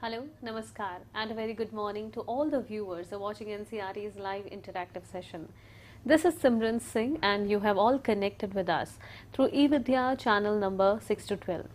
Hello, Namaskar, and a very good morning to all the viewers watching NCRT's live interactive session. This is Simran Singh, and you have all connected with us through eVidya channel number 6 to 12.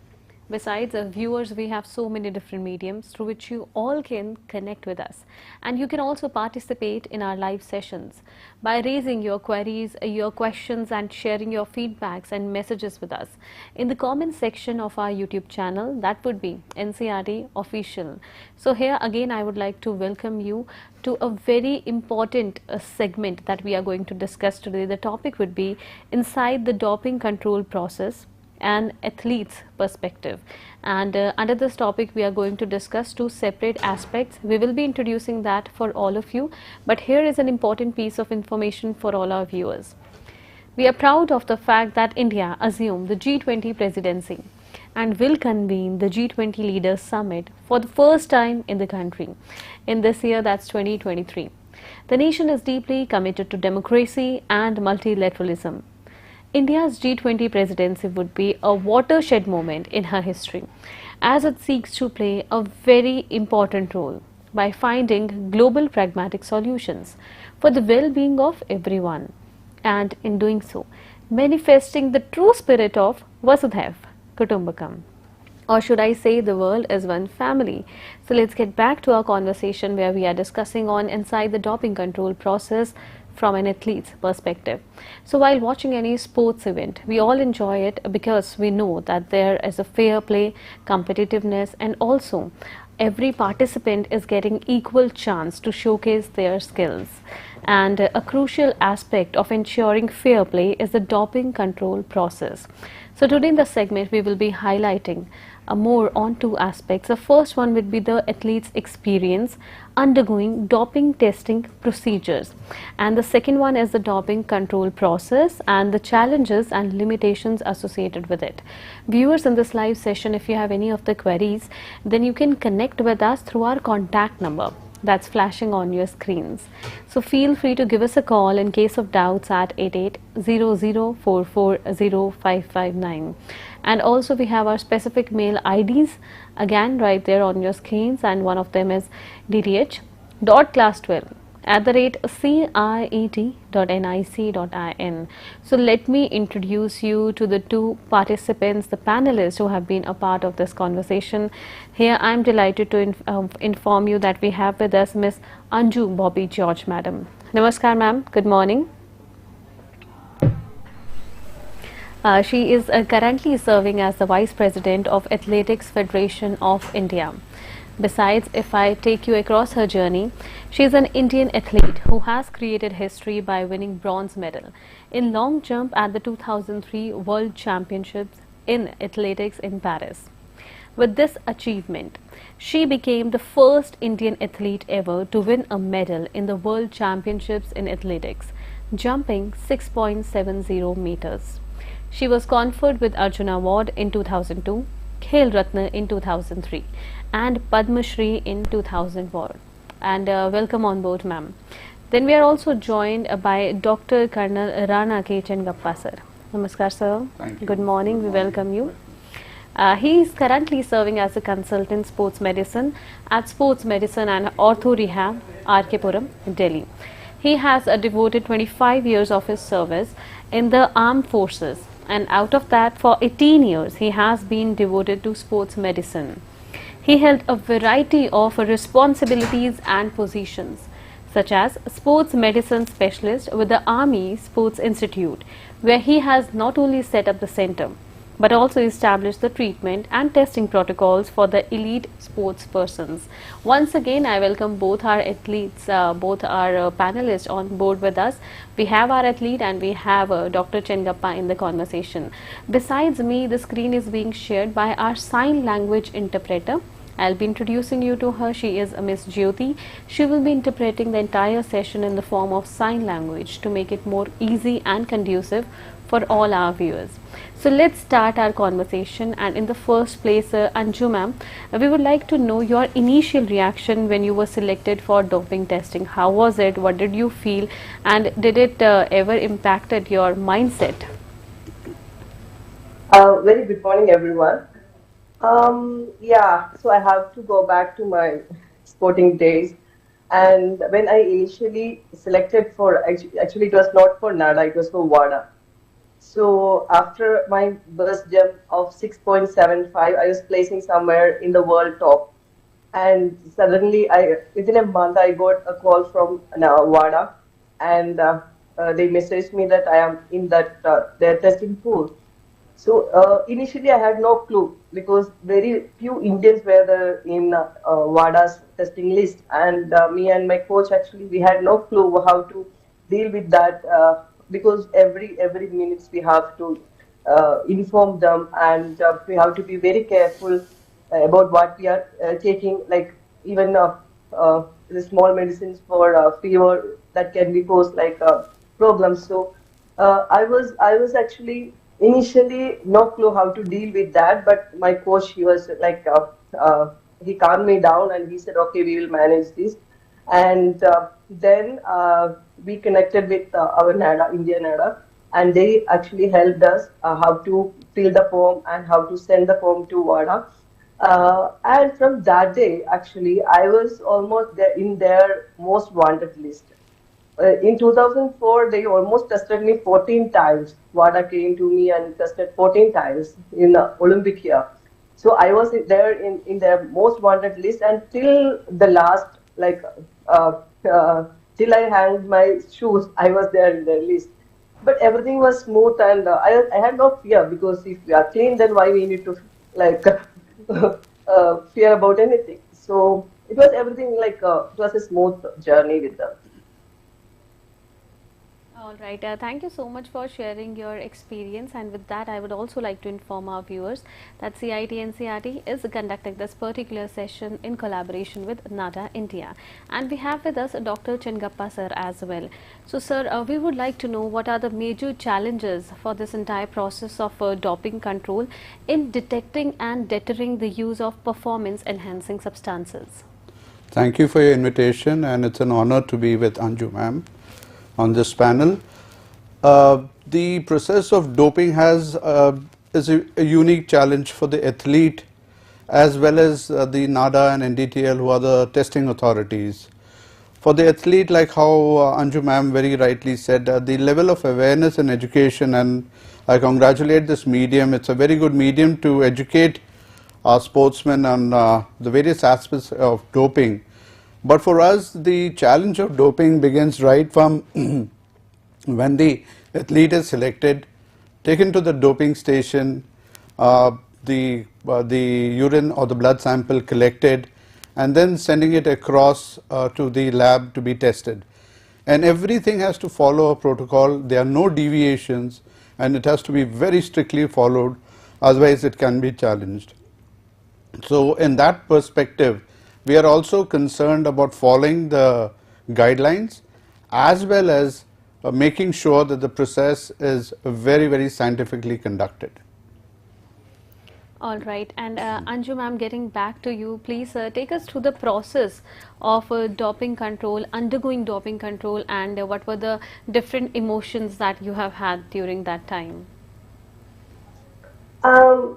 Besides viewers, we have so many different mediums through which you all can connect with us, and you can also participate in our live sessions by raising your queries, your questions, and sharing your feedbacks and messages with us in the comment section of our YouTube channel. That would be NCRT Official. So here again I would like to welcome you to a very important segment that we are going to discuss today. The topic would be inside the doping control process, an athlete's perspective, and under this topic we are going to discuss two separate aspects. We will be introducing that for all of you, but here is an important piece of information for all our viewers. We are proud of the fact that India assumed the G20 presidency and will convene the G20 Leaders Summit for the first time in the country in this year, that's 2023. The nation is deeply committed to democracy and multilateralism. India's G20 presidency would be a watershed moment in her history, as it seeks to play a very important role by finding global pragmatic solutions for the well-being of everyone, and in doing so, manifesting the true spirit of Vasudhaiv Kutumbakam. Or should I say, the world is one family. So let's get back to our conversation where we are discussing on inside the doping control process from an athlete's perspective. So while watching any sports event, we all enjoy it because we know that there is a fair play, competitiveness, and also every participant is getting equal chance to showcase their skills. And a crucial aspect of ensuring fair play is the doping control process. So today in the segment we will be highlighting more on two aspects. The first one would be the athlete's experience undergoing doping testing procedures, and the second one is the doping control process and the challenges and limitations associated with it. Viewers, in this live session, if you have any of the queries, then you can connect with us through our contact number that's flashing on your screens. So feel free to give us a call in case of doubts at 8800440559. And also we have our specific mail IDs again right there on your screens, and one of them is dth.class12@ciet.nic.in. So let me introduce you to the two participants, the panelists who have been a part of this conversation. Here I am delighted to inform you that we have with us Miss Anju Bobby George, Madam. Namaskar, ma'am. Good morning. She is currently serving as the Vice President of Athletics Federation of India. Besides, if I take you across her journey, she is an Indian athlete who has created history by winning bronze medal in long jump at the 2003 World Championships in Athletics in Paris. With this achievement, she became the first Indian athlete ever to win a medal in the World Championships in Athletics, jumping 6.70 meters. She was conferred with Arjuna Award in 2002, Khel Ratna in 2003, and Padma Shri in 2004. And welcome on board, ma'am. Then we are also joined by Dr. Colonel Rana K. Chengappa, sir. Namaskar, sir. Good morning. We welcome you. He is currently serving as a consultant sports medicine at Sports Medicine and Ortho Rehab, RK Puram, Delhi. He has devoted 25 years of his service in the armed forces, and out of that, for 18 years, he has been devoted to sports medicine. He held a variety of responsibilities and positions, such as sports medicine specialist with the Army Sports Institute, where he has not only set up the center, but also established the treatment and testing protocols for the elite sports persons. Once again, I welcome both our athletes, both our panelists on board with us. We have our athlete and we have Dr. Chengappa in the conversation. Besides me, the screen is being shared by our sign language interpreter. I'll be introducing you to her. She is Miss Jyoti. She will be interpreting the entire session in the form of sign language to make it more easy and conducive for all our viewers. So let's start our conversation, and in the first place, Anju ma'am, we would like to know your initial reaction when you were selected for doping testing. How was it? What did you feel? And did it ever impacted your mindset? Very good morning, everyone. Yeah, so I have to go back to my sporting days. And when I initially selected for, actually, it was not for NADA, it was for WADA. So after my burst jump of 6.75, I was placing somewhere in the world top. And suddenly, within a month, I got a call from WADA, and they messaged me that I am in that their testing pool. So initially, I had no clue because very few Indians were there in WADA's testing list, and me and my coach actually we had no clue how to deal with that because every minutes we have to inform them, and we have to be very careful about what we are taking, like even the small medicines for fever that can be caused like problems. So I was actually initially no clue how to deal with that, but my coach he was like he calmed me down and he said, okay, we will manage this. And then we connected with our NADA, India NADA, and they actually helped us how to fill the form and how to send the form to WADA. And from that day, actually, I was almost there in their most wanted list. In 2004, they almost tested me 14 times. WADA came to me and tested 14 times in Olympic year. So I was there in their most wanted list until the last, like, uh, uh, till I hanged my shoes, I was there in their list. But everything was smooth, and I had no fear because if we are clean, then why we need to like fear about anything? So it was everything like it was a smooth journey with them. All right, thank you so much for sharing your experience. And with that, I would also like to inform our viewers that CIT NCRT is conducting this particular session in collaboration with NADA India. And we have with us Dr. Chengappa sir as well. So sir, we would like to know what are the major challenges for this entire process of doping control in detecting and deterring the use of performance enhancing substances. Thank you for your invitation, and it's an honor to be with Anju ma'am on this panel. The process of doping is a unique challenge for the athlete as well as the NADA and NDTL, who are the testing authorities. For the athlete, like how Anju ma'am very rightly said, the level of awareness and education, and I congratulate this medium. It's a very good medium to educate our sportsmen on the various aspects of doping. But for us, the challenge of doping begins right from when the athlete is selected, taken to the doping station, the urine or the blood sample collected, and then sending it across to the lab to be tested. And everything has to follow a protocol. There are no deviations, and it has to be very strictly followed, otherwise it can be challenged. So in that perspective, we are also concerned about following the guidelines as well as making sure that the process is very scientifically conducted. All right, and Anju ma'am, getting back to you, please take us through the process of doping control, undergoing doping control, and what were the different emotions that you have had during that time?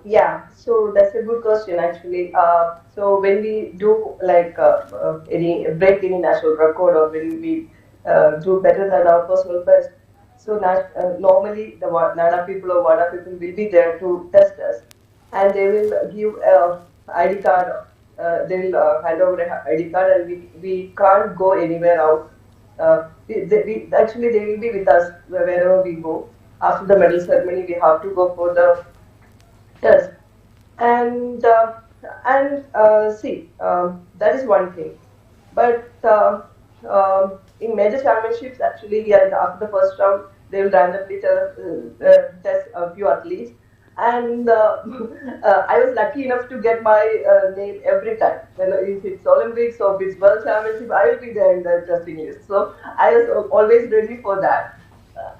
Yeah, so that's a good question actually. So when we do like any break any national record or when we do better than our personal best, so normally the NADA people or WADA people will be there to test us, and they will give a ID card. They will hand over a ID card, and we can't go anywhere out. Actually they will be with us wherever we go. After the medal ceremony, we have to go for the test. And see, that is one thing. But in major championships, actually, yeah, after the first round, they will randomly test a few athletes. And I was lucky enough to get my name every time. When if it's Olympics or if it's World Championship, I will be there in the testing list. So I was always ready for that.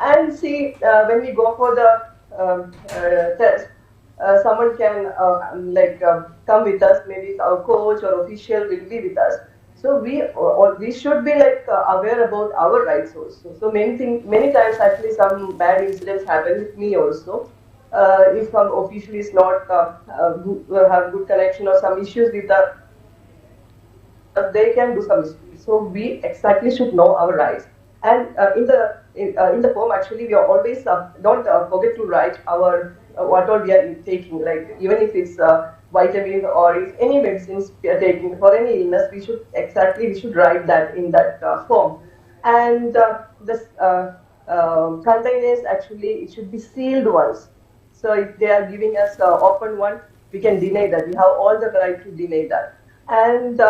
And see, when we go for the test, someone can come with us. Maybe our coach or official will be with us. So we should be like aware about our rights also. So many times actually some bad incidents happen with me also. if some official is not have good connection or some issues with the, they can do some mistakes. So we exactly should know our rights. And in the form, actually, we are always don't forget to write our what all we are taking. Like even if it's vitamin or if any medicines we are taking for any illness, we should write that in that form. And this containers, actually it should be sealed ones. So if they are giving us open one, we can deny that. We have all the right to deny that. And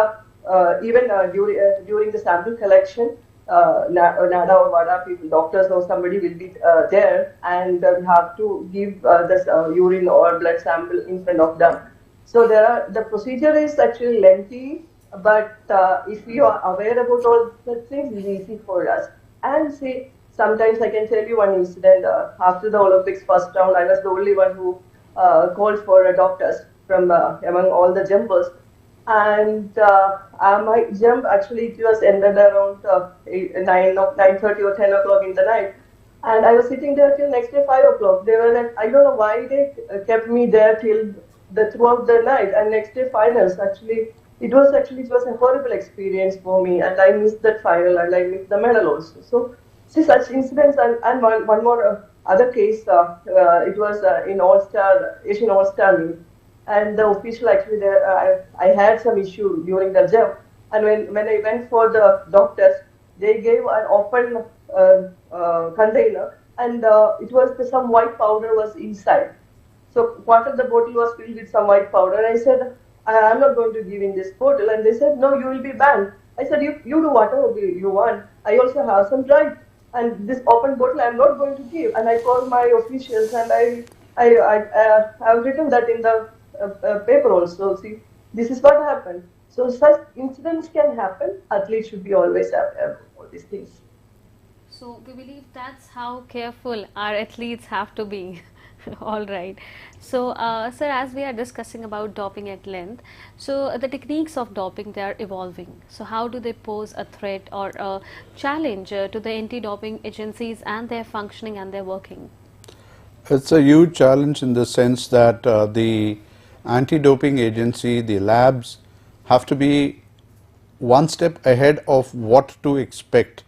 even during the sample collection, NADA or WADA people, doctors or somebody will be there, and we have to give this urine or blood sample in front of them. So the procedure is actually lengthy, but if we are aware about all the things, it's easy for us. And see, sometimes I can tell you one incident. After the Olympics first round, I was the only one who called for doctors from among all the jumpers. And my jump, actually it was ended around 9:30 or 10 o'clock in the night. And I was sitting there till next day 5 o'clock. They were like, I don't know why they kept me there till throughout the night. And next day finals, actually it was a horrible experience for me, and I missed that final and I missed the medal also. So see such incidents. And one more other case. It was in Asian All Star meet, and the official, actually there, I had some issue during the jump, and when I went for the doctors, they gave an open container, and it was some white powder was inside. So part of the bottle was filled with some white powder. I said, I'm not going to give in this bottle. And they said, no, you will be banned. I said, you do whatever you want. I also have some right. And this open bottle I'm not going to give. And I called my officials, and I've written that in the paper also. See, this is what happened. So such incidents can happen. Athletes should be always aware of all these things. So we believe that's how careful our athletes have to be. All right. So, sir, as we are discussing about doping at length, so the techniques of doping, they are evolving. So how do they pose a threat or a challenge to the anti-doping agencies and their functioning and their working? It's a huge challenge in the sense that the anti-doping agency, the labs, have to be one step ahead of what to expect,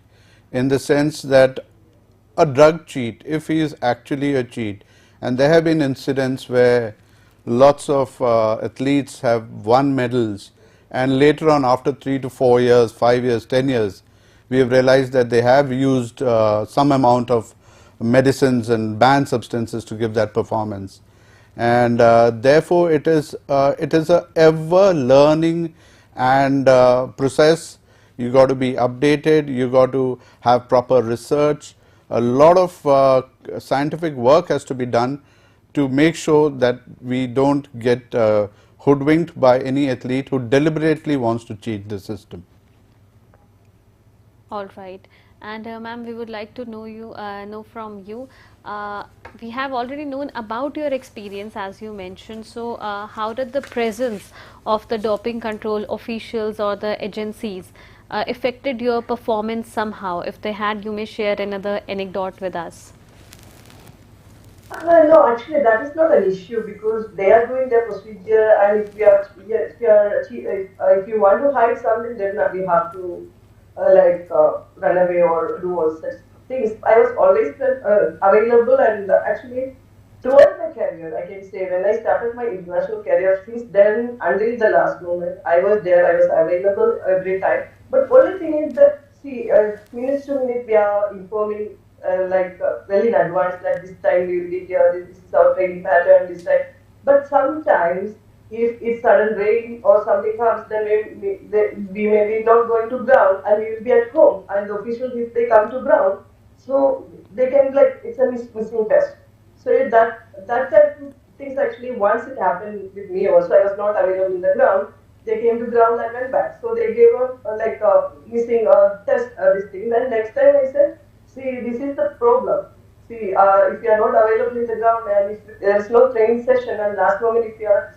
in the sense that a drug cheat, if he is actually a cheat, and there have been incidents where lots of athletes have won medals, and later on, after 3 to 4 years, 5 years, 10 years, we have realized that they have used some amount of medicines and banned substances to give that performance. And therefore it is a ever learning and process. You got to be updated, you got to have proper research. A lot of scientific work has to be done to make sure that we don't get hoodwinked by any athlete who deliberately wants to cheat the system. All right. And ma'am, we would like to know from you. We have already known about your experience, as you mentioned. So how did the presence of the doping control officials or the agencies affected your performance somehow? If they had, you may share another anecdote with us. No, actually, that is not an issue, because they are doing their procedure, and if you want to hide something, then we have to run away or do all such things. I was always available, and actually throughout my career, I can say, when I started my international career, since then until the last moment, I was there. I was available every time. But only thing is that, see, minutes to minute we are informing well in advance that this time we will be here, this is our training pattern, this time. But sometimes, if it's sudden rain or something comes, then we may be not going to ground, and we will be at home. And the officials, if they come to ground, so they can, it's a missing test. So that type of things, actually, once it happened with me also, I was not available in the ground. They came to ground and went back. So they gave a missing test this thing. Then next time I said, see, this is the problem. See, if you are not available in the ground, and if there is no training session, and last moment if you are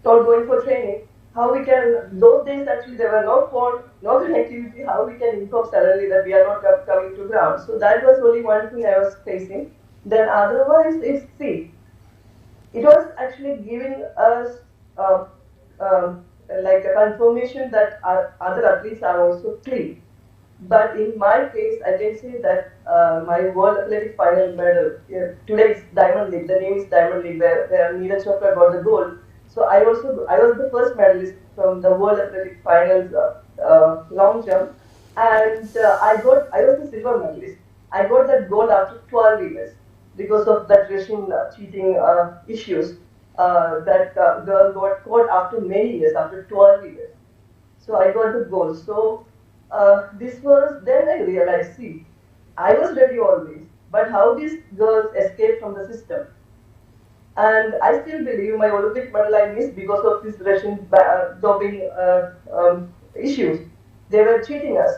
not going for training, how we can, those days actually there were no phone, no connectivity, how we can inform suddenly that we are not coming to ground. So that was only one thing I was facing. Then otherwise, it's see, it was actually giving us um, um, like a confirmation that our other athletes are also clean. But in my case, I can say that my World Athletic final medal, today is Diamond League, the name is Diamond League, where Neeraj Chopra got the gold. So I was the first medalist from the World Athletic Finals long jump, and I was the silver medalist. I got that gold after 12 years because of that Russian cheating issues. That girl got caught after many years, after 12 years. So I got the goal. So this was, then I realized, see, I was ready always, but how these girls escaped from the system. And I still believe my Olympic medal I missed because of this Russian doping issues. They were cheating us.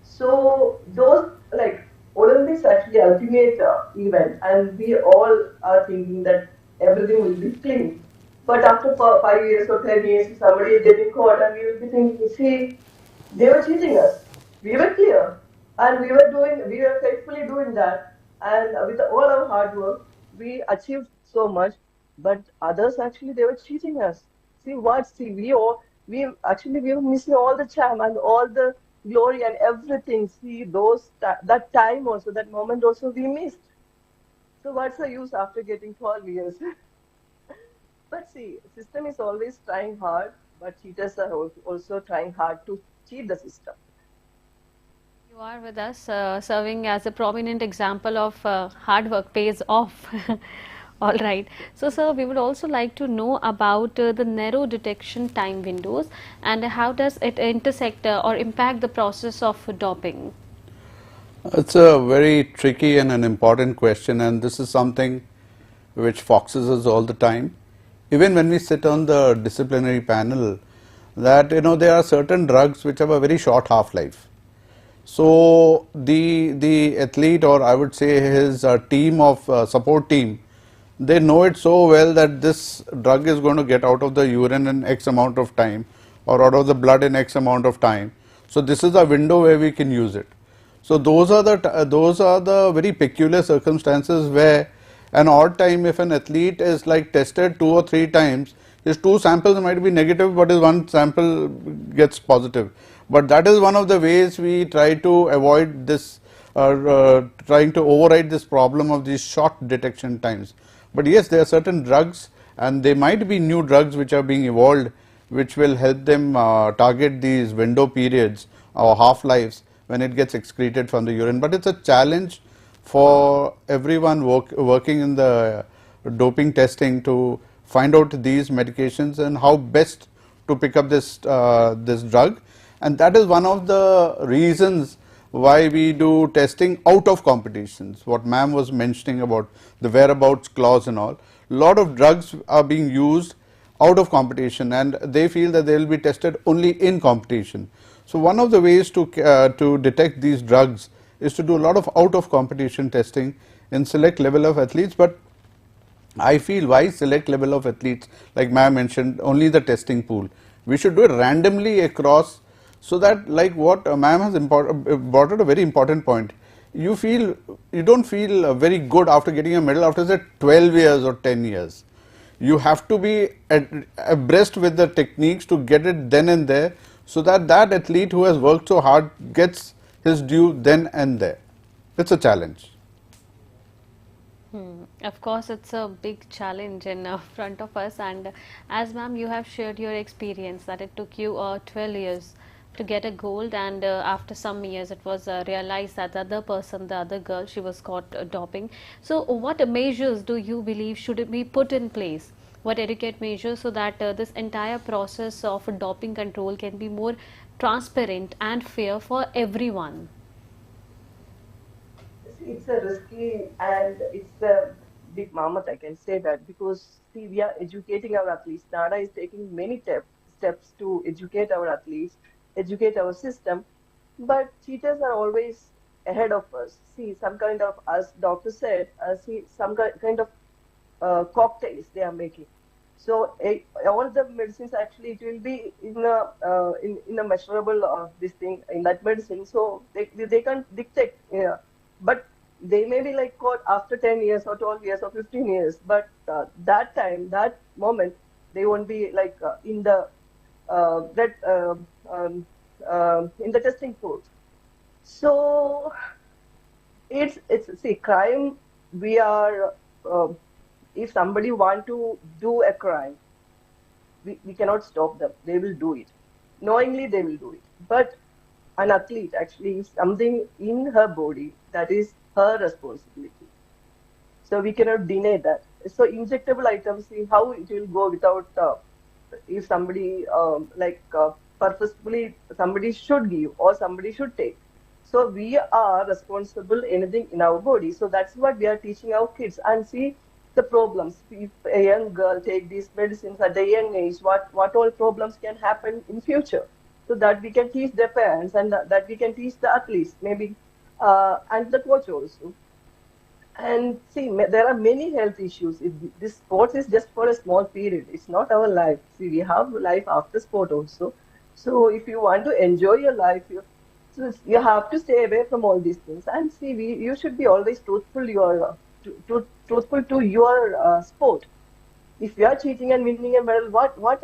So those, like, Olympics actually ultimate event, and we all are thinking that everything will be clean. But after 5 years or 10 years, somebody is getting caught, and we will be thinking, see, they were cheating us. We were clear, and we were faithfully doing that. And with all our hard work, we achieved so much. But others actually they were cheating us. See what? See we were missing all the charm and all the glory and everything. See that time also, that moment also we missed. So what's the use after getting 12 years? But see, system is always trying hard, but cheaters are also trying hard to cheat the system. You are with us, serving as a prominent example of hard work pays off. All right. So, sir, we would also like to know about the narrow detection time windows and how does it intersect or impact the process of doping? It's a very tricky and an important question, and this is something which foxes us all the time. Even when we sit on the disciplinary panel, that there are certain drugs which have a very short half-life. So the athlete, or I would say his team of support team, they know it so well that this drug is going to get out of the urine in X amount of time, or out of the blood in X amount of time. So this is a window where we can use it. So those are the very peculiar circumstances where an odd time, if an athlete is like tested 2 or 3 times, his 2 samples might be negative, but his 1 sample gets positive. But that is one of the ways we try to avoid this, trying to override this problem of these short detection times. But yes, there are certain drugs, and they might be new drugs which are being evolved, which will help them target these window periods or half-lives when it gets excreted from the urine. But it's a challenge for everyone working in the doping testing to find out these medications and how best to pick up this drug. And that is one of the reasons why we do testing out of competitions. What ma'am was mentioning about the whereabouts clause and all. A lot of drugs are being used out of competition, and they feel that they will be tested only in competition. So one of the ways to detect these drugs is to do a lot of out of competition testing in select level of athletes. But I feel, why select level of athletes, like ma'am mentioned, only the testing pool. We should do it randomly across, so that, like what ma'am has brought out a very important point. You don't feel very good after getting a medal after say 12 years or 10 years. You have to be abreast with the techniques to get it then and there, so that that athlete who has worked so hard gets his due then and there. It's a challenge. Of course, it's a big challenge in front of us, and as ma'am, you have shared your experience that it took you 12 years to get a gold, and after some years, it was realized that the other person, the other girl, she was caught doping. So, what measures do you believe should be put in place? What etiquette measures so that this entire process of doping control can be more transparent and fair for everyone? See, it's a risky and it's a big mammoth, I can say that, because see, we are educating our athletes. NADA is taking many steps to educate our athletes, educate our system, but cheaters are always ahead of us. See, some kind of, as doctor said, see, some kind of cocktails they are making. So all the medicines actually it will be in a measurable this thing in that medicine. So they can dictate. Yeah. But they may be like caught after 10 years or 12 years or 15 years, but that time, that moment, they won't be like in the that in the testing pool. So it's see, crime. We are if somebody want to do a crime, we cannot stop them. They will do it. Knowingly, they will do it. But an athlete actually is something in her body that is her responsibility. So we cannot deny that. So injectable items, see how it will go without if somebody purposefully somebody should give or somebody should take. So we are responsible anything in our body. So that's what we are teaching our kids and see the problems. If a young girl take these medicines at a young age, what all problems can happen in future. So that we can teach their parents and that we can teach the athletes maybe and the coach also. And see, there are many health issues. This sports is just for a small period. It's not our life. See, we have life after sport also. So if you want to enjoy your life, you have to stay away from all these things. And see, you should be always truthful to your sport. If you are cheating and winning a medal, what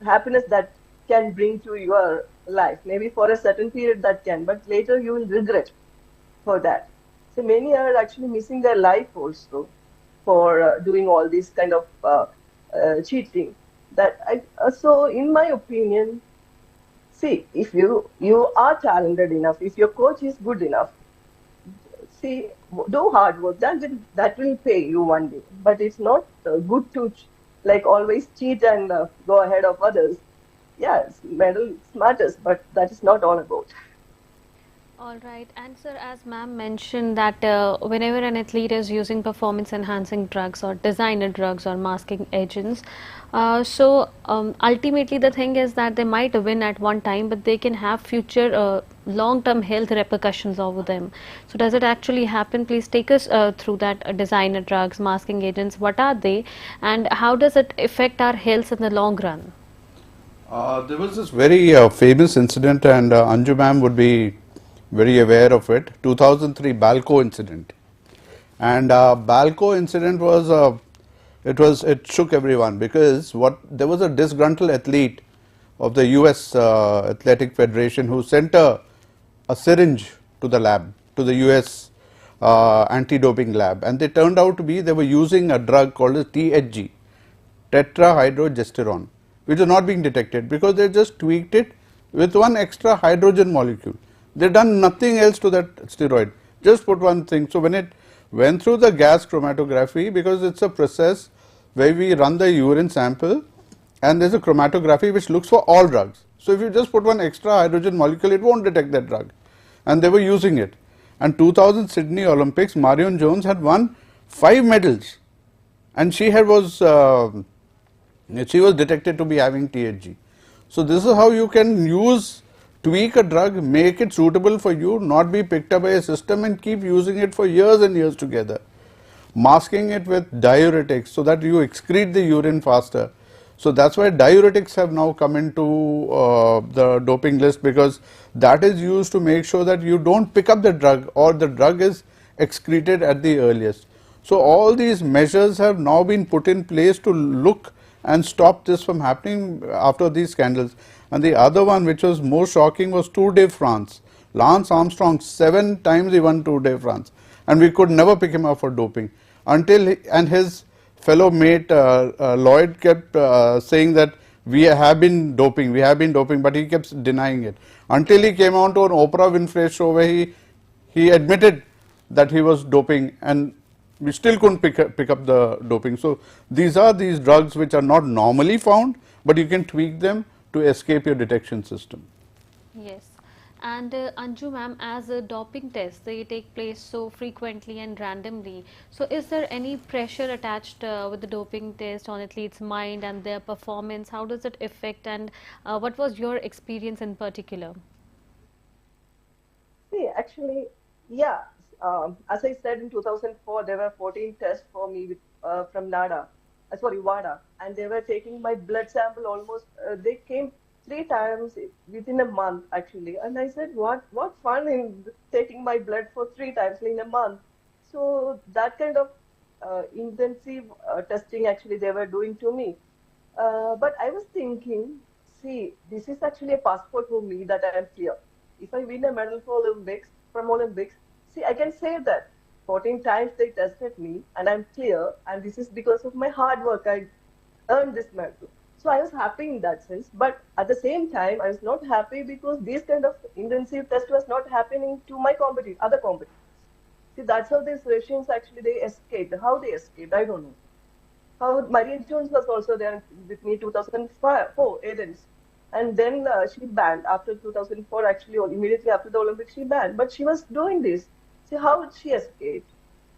happiness that can bring to your life? Maybe for a certain period that can, but later you will regret for that. So many are actually missing their life also for doing all this kind of cheating. So in my opinion, see, if you are talented enough, if your coach is good enough, see, do hard work. That will pay you one day. But it's not good to like always cheat and go ahead of others. Yes, medal matters, but that is not all about. All right, and sir, as ma'am mentioned that whenever an athlete is using performance enhancing drugs or designer drugs or masking agents, ultimately the thing is that they might win at one time, but they can have future long-term health repercussions over them. So does it actually happen? Please take us through that designer drugs, masking agents, what are they, and how does it affect our health in the long run? There was this very famous incident, and Anju ma'am would be very aware of it. 2003 Balco incident, and Balco incident was it shook everyone because there was a disgruntled athlete of the U.S. Athletic Federation who sent a syringe to the lab, to the U.S. Anti-doping lab, and they turned out to be they were using a drug called as THG, tetrahydrogesterone, which is not being detected because they just tweaked it with one extra hydrogen molecule. They done nothing else to that steroid, just put one thing. So when it went through the gas chromatography, because it's a process where we run the urine sample and there's a chromatography which looks for all drugs. So if you just put one extra hydrogen molecule, it won't detect that drug, and they were using it. And 2000 Sydney Olympics, Marion Jones had won 5 medals, and she was detected to be having THG. So this is how you can tweak a drug, make it suitable for you, not be picked up by a system, and keep using it for years and years together. Masking it with diuretics so that you excrete the urine faster. So that's why diuretics have now come into the doping list, because that is used to make sure that you don't pick up the drug or the drug is excreted at the earliest. So all these measures have now been put in place to look and stop this from happening after these scandals. And the other one which was more shocking was Tour de France. Lance Armstrong, 7 times he won Tour de France, and we could never pick him up for doping until and his fellow mate Lloyd kept saying that we have been doping, but he kept denying it until he came on to an Oprah Winfrey show where he admitted that he was doping, and we still couldn't pick up the doping. So these are these drugs which are not normally found, but you can tweak them to escape your detection system. Yes. And Anju ma'am, as a doping test, they take place so frequently and randomly. So is there any pressure attached with the doping test on athletes' mind and their performance? How does it affect, and what was your experience in particular? See, actually, yeah. As I said, in 2004, there were 14 tests for me from WADA, and they were taking my blood sample almost. They came three times within a month actually. And I said, what fun in taking my blood for three times in a month. So that kind of intensive testing actually they were doing to me. But I was thinking, see, this is actually a passport for me that I am clear. If I win a medal for Olympics, from Olympics, see, I can say that 14 times they tested me and I'm clear, and this is because of my hard work. I earned this medal. So I was happy in that sense. But at the same time, I was not happy because this kind of intensive test was not happening to my other competitors. See, that's how these Russians actually they escaped. How they escaped, I don't know. How Maria Jones was also there with me 2004 Athens, and then she banned after 2004. Actually, or immediately after the Olympics, she banned. But she was doing this. See how would she escape?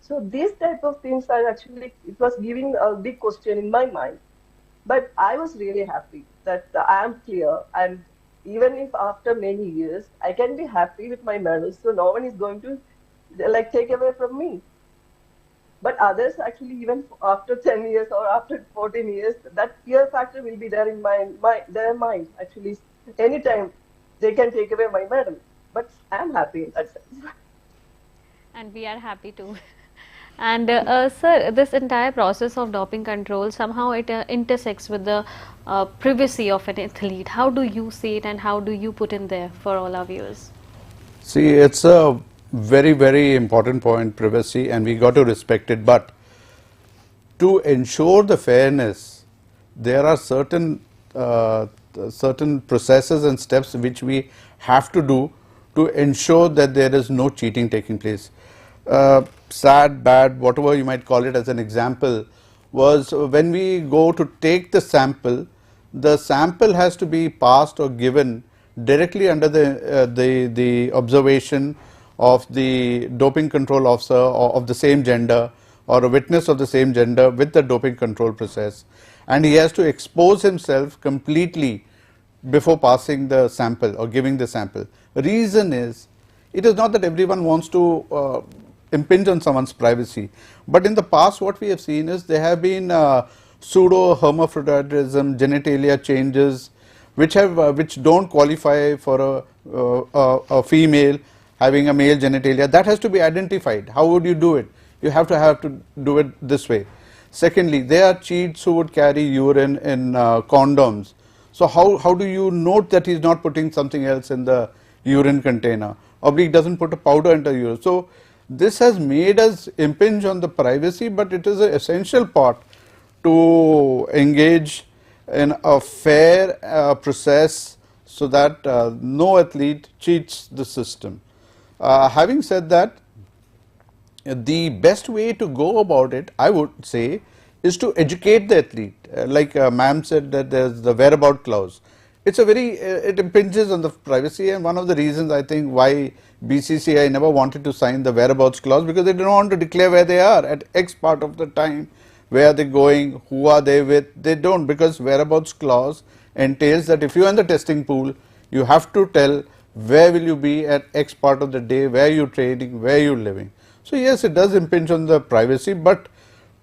So these type of things are actually it was giving a big question in my mind. But I was really happy that I am clear, and even if after many years I can be happy with my medals, so no one is going to like take away from me. But others actually, even after 10 years or after 14 years, that fear factor will be there in their mind. Actually, anytime they can take away my medal. But I'm happy in that sense. And we are happy too. And sir, this entire process of doping control somehow it intersects with the privacy of an athlete. How do you see it, and how do you put in there for all our viewers? See, it's a very, very important point, privacy, and we got to respect it. But to ensure the fairness, there are certain processes and steps which we have to do to ensure that there is no cheating taking place. Sad, bad, whatever you might call it as an example, was when we go to take the sample has to be passed or given directly under the observation of the doping control officer or of the same gender, or a witness of the same gender with the doping control process, and he has to expose himself completely before passing the sample or giving the sample. Reason is, it is not that everyone wants to impinge on someone's privacy, but in the past what we have seen is there have been pseudo hermaphroditism, genitalia changes which don't qualify for a female having a male genitalia. That has to be identified. How would you do it? You have to do it this way. Secondly, there are cheats who would carry urine in condoms. So how do you note that he's not putting something else in the urine container? Oblique doesn't put a powder into urine. So this has made us impinge on the privacy, but it is an essential part to engage in a fair process so that no athlete cheats the system. Having said that, the best way to go about it, I would say, is to educate the athlete. Like ma'am said that there's the whereabout clause. It's a very, it impinges on the privacy, and one of the reasons I think why BCCI never wanted to sign the whereabouts clause, because they don't want to declare where they are at X part of the time, where are they going, who are they with. They don't, because whereabouts clause entails that if you are in the testing pool, you have to tell where will you be at X part of the day, where you training, where you living. So yes, it does impinge on the privacy, but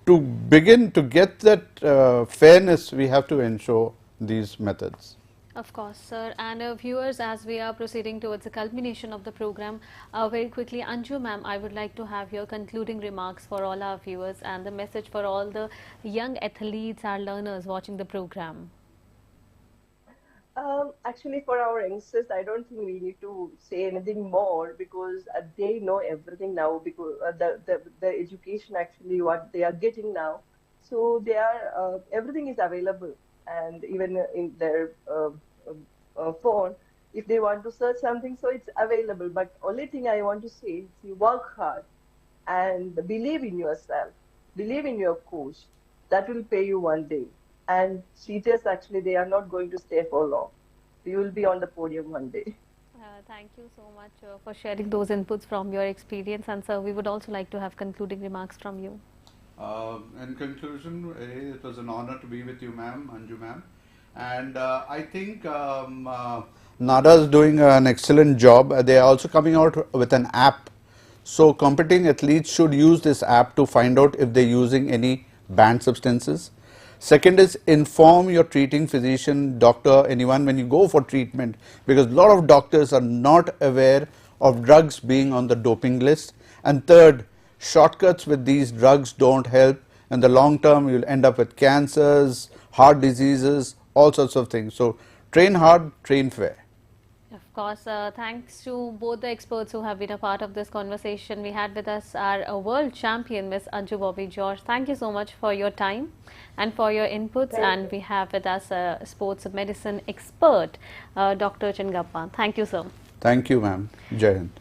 to begin to get that fairness, we have to ensure these methods. Of course, sir. And viewers, as we are proceeding towards the culmination of the program, very quickly, Anju ma'am, I would like to have your concluding remarks for all our viewers and the message for all the young athletes and learners watching the program. Actually, for our youngsters, I don't think we need to say anything more because they know everything now because the education actually what they are getting now. So they are everything is available, and even in their phone, if they want to search something, so it's available. But only thing I want to say is you work hard and believe in yourself, believe in your coach. That will pay you one day. And cheaters actually they are not going to stay for long. You will be on the podium one day. Thank you so much for sharing those inputs from your experience, and sir, we would also like to have concluding remarks from you. In conclusion, it was an honor to be with you, ma'am, Anju ma'am, and I think NADA is doing an excellent job. They are also coming out with an app, so competing athletes should use this app to find out if they're using any banned substances. Second is inform your treating physician, doctor, anyone when you go for treatment, because a lot of doctors are not aware of drugs being on the doping list. And third, shortcuts with these drugs don't help. In the long term, you'll end up with cancers, heart diseases, all sorts of things. So train hard, train fair. Of course, thanks to both the experts who have been a part of this conversation. We had with us our world champion, Miss Anju Bobby George. Thank you so much for your time and for your inputs. And we have with us a sports medicine expert, Dr. Chingappa. Thank you, sir. Thank you, ma'am. Jai Hind.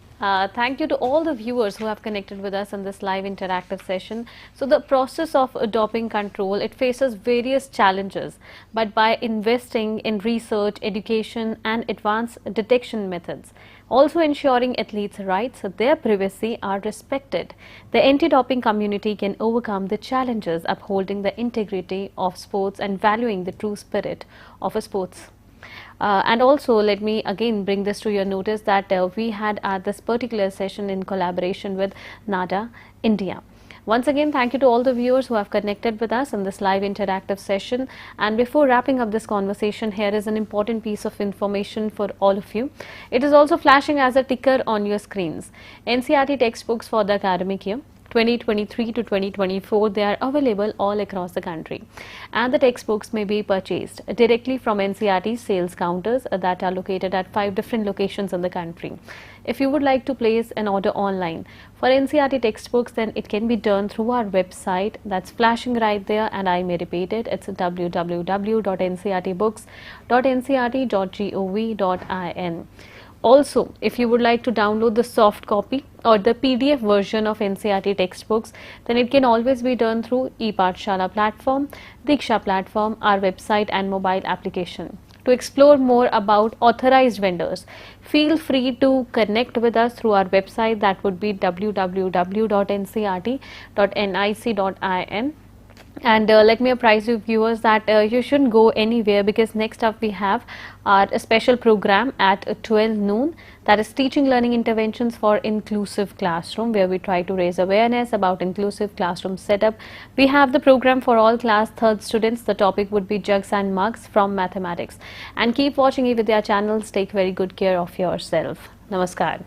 Thank you to all the viewers who have connected with us in this live interactive session. So the process of doping control, it faces various challenges, but by investing in research, education and advanced detection methods, also ensuring athletes' rights, their privacy are respected, the anti-doping community can overcome the challenges upholding the integrity of sports and valuing the true spirit of a sports. And also let me again bring this to your notice that we had this particular session in collaboration with NADA India. Once again, thank you to all the viewers who have connected with us in this live interactive session. And before wrapping up this conversation, here is an important piece of information for all of you. It is also flashing as a ticker on your screens. NCERT textbooks for the academic year 2023 to 2024, they are available all across the country, and the textbooks may be purchased directly from NCERT sales counters that are located at 5 different locations in the country. If you would like to place an order online for NCERT textbooks, then it can be done through our website that's flashing right there, and I may repeat it, it's www.ncertbooks.ncert.gov.in. Also, if you would like to download the soft copy or the PDF version of NCERT textbooks, then it can always be done through ePathshala platform, Diksha platform, our website and mobile application. To explore more about authorized vendors, feel free to connect with us through our website, that would be www.ncert.nic.in. And let me apprise you viewers that you shouldn't go anywhere, because next up we have our special program at 12 noon, that is teaching learning interventions for inclusive classroom, where we try to raise awareness about inclusive classroom setup. We have the program for all class 3rd students. The topic would be jugs and mugs from mathematics. And keep watching eVidya channels. Take very good care of yourself. Namaskar.